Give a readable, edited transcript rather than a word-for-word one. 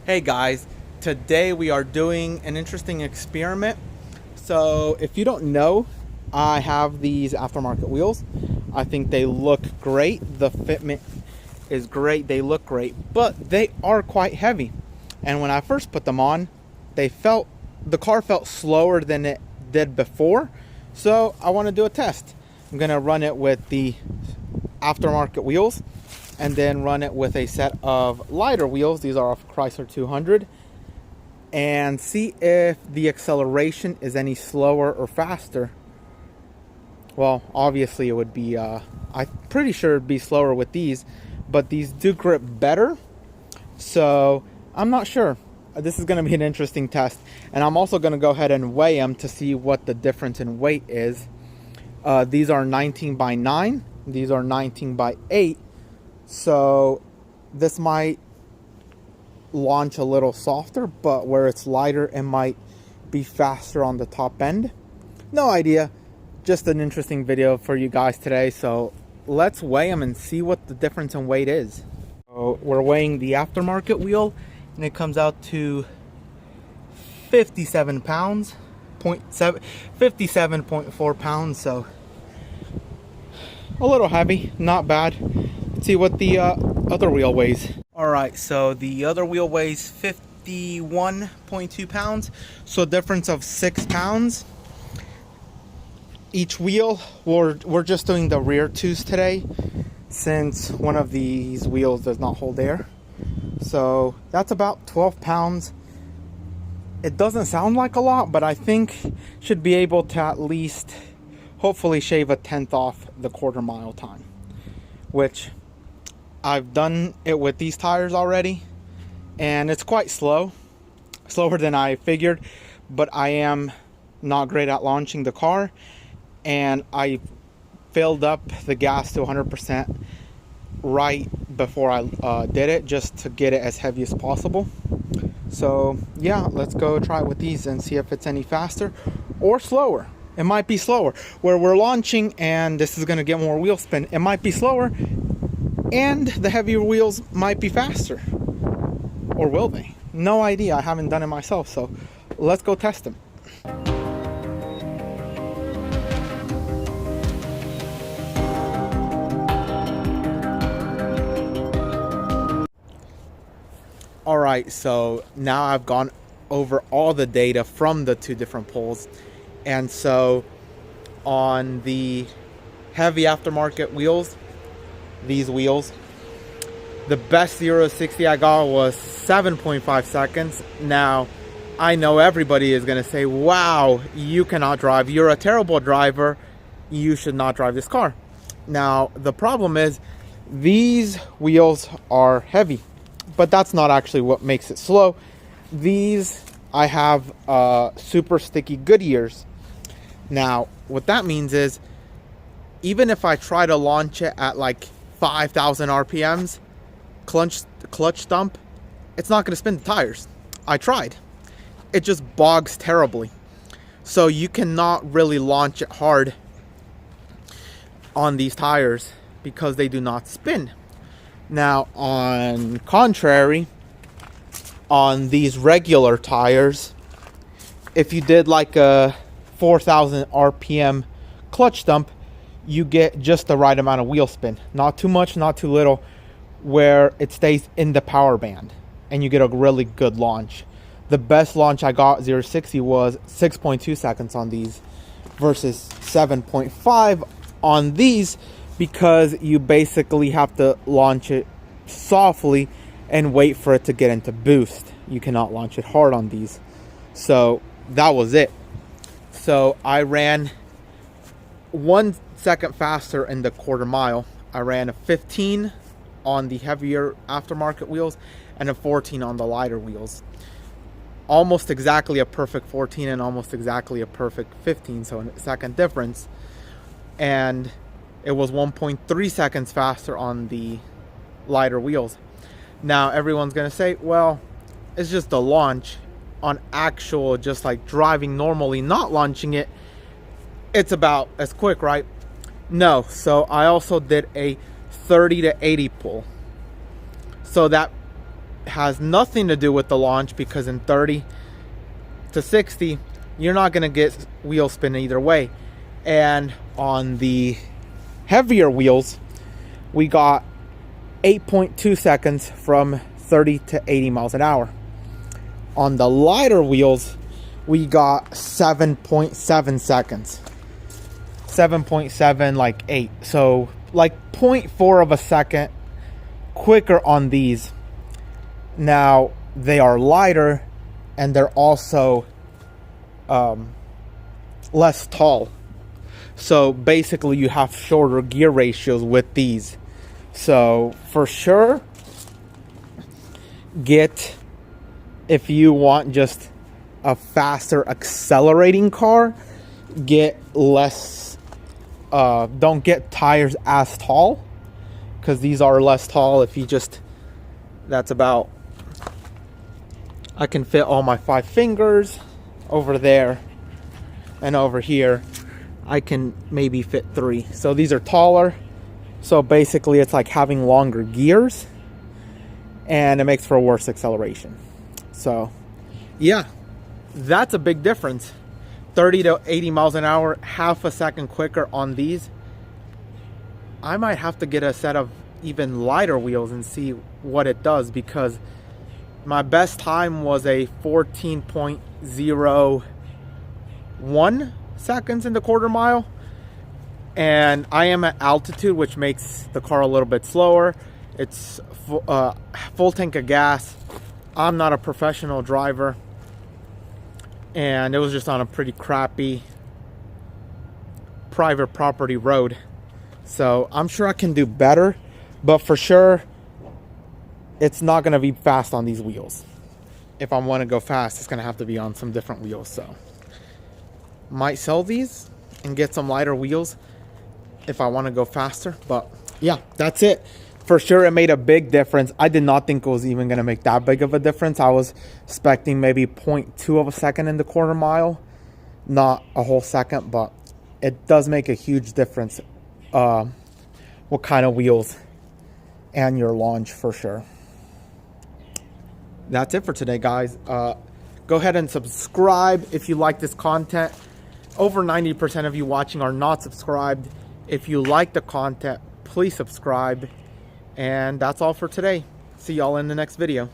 Hey guys, today we are doing an interesting experiment. So if you don't know, I have these aftermarket wheels. I think they look great. The fitment is great. They look great, but they are quite heavy. And when I first put them on, the car felt slower than it did before. So I want to do a test. I'm going to run it with the aftermarket wheels and then run it with a set of lighter wheels. These are off Chrysler 200, and see if the acceleration is any slower or faster. Well, obviously it would be, I'm pretty sure it'd be slower with these, but these do grip better. So I'm not sure. This is going to be an interesting test. And I'm also going to go ahead and weigh them to see what the difference in weight is. These are 19 by 9. These are 19 by 8. So this might launch a little softer, but where it's lighter, it might be faster on the top end. No idea. Just an interesting video for you guys today. So let's weigh them and see what the difference in weight is. So we're weighing the aftermarket wheel, and it comes out to 57 pounds, 57.4 pounds. So a little heavy, not bad. Let's see what the other wheel weighs. All right, so the other wheel weighs 51.2 pounds, so a difference of 6 pounds. Each wheel, we're just doing the rear twos today, since one of these wheels does not hold air. So that's about 12 pounds. It doesn't sound like a lot, but I think should be able to at least hopefully shave a 1/10 off the quarter-mile time, which I've done it with these tires already, and it's quite slower than I figured, but I am not great at launching the car, and I filled up the gas to 100% right before I did it, just to get it as heavy as possible. So yeah, let's go try it with these and see if it's any faster or slower. It might be slower. Where we're launching and this is going to get more wheel spin, it might be slower, and the heavier wheels might be faster. Or will they? No idea. I haven't done it myself, so let's go test them. Alright, so now I've gone over all the data from the two different polls. And so on the heavy aftermarket wheels, these wheels, the best 0 to 60 I got was 7.5 seconds. Now, I know everybody is going to say, wow, you cannot drive. You're a terrible driver. You should not drive this car. Now, the problem is these wheels are heavy, but that's not actually what makes it slow. These, I have super sticky Goodyears. Now, what that means is, even if I try to launch it at like 5,000 RPMs, clutch dump, it's not going to spin the tires. I tried. It just bogs terribly. So you cannot really launch it hard on these tires because they do not spin. Now, on contrary, on these regular tires, if you did like a 4,000 RPM clutch dump, you get just the right amount of wheel spin. Not too much, not too little, where it stays in the power band and you get a really good launch. The best launch I got 0 to 60 was 6.2 seconds on these versus 7.5 on these, because you basically have to launch it softly and wait for it to get into boost. You cannot launch it hard on these. So that was it. So I ran 1 second faster in the quarter mile. I ran a 15 on the heavier aftermarket wheels and a 14 on the lighter wheels. Almost exactly a perfect 14 and almost exactly a perfect 15, so a second difference. And it was 1.3 seconds faster on the lighter wheels. Now everyone's gonna say, well, it's just a launch. On actual, just like driving normally, not launching it, it's about as quick, right? No. So I also did a 30 to 80 pull. So that has nothing to do with the launch, because in 30 to 60 you're not going to get wheel spin either way. And on the heavier wheels, we got 8.2 seconds from 30 to 80 miles an hour. On the lighter wheels, we got 7.7 seconds. 7.7, like 8. So like 0.4 of a second quicker on these. Now, they are lighter, and they're also less tall. So basically you have shorter gear ratios with these. So for sure, if you want just a faster accelerating car, get less, don't get tires as tall, because these are less tall. If you just, that's about, I can fit all my 5 fingers over there, and over here I can maybe fit 3. So these are taller. So basically it's like having longer gears, and it makes for a worse acceleration. So yeah, that's a big difference. 30 to 80 miles an hour, half a second quicker on these. I might have to get a set of even lighter wheels and see what it does, because my best time was a 14.01 seconds in the quarter mile, and I am at altitude, which makes the car a little bit slower. It's full tank of gas. I'm not a professional driver, and it was just on a pretty crappy private property road. So I'm sure I can do better, but for sure it's not going to be fast on these wheels. If I want to go fast, it's going to have to be on some different wheels. So might sell these and get some lighter wheels if I want to go faster. But yeah, that's it. For sure it made a big difference. I did not think it was even going to make that big of a difference. I was expecting maybe 0.2 of a second in the quarter mile, not a whole second, but it does make a huge difference what kind of wheels and your launch, for sure. That's it for today, guys. Go ahead and subscribe if you like this content. Over 90% of you watching are not subscribed. If you like the content, please subscribe. And that's all for today. See y'all in the next video.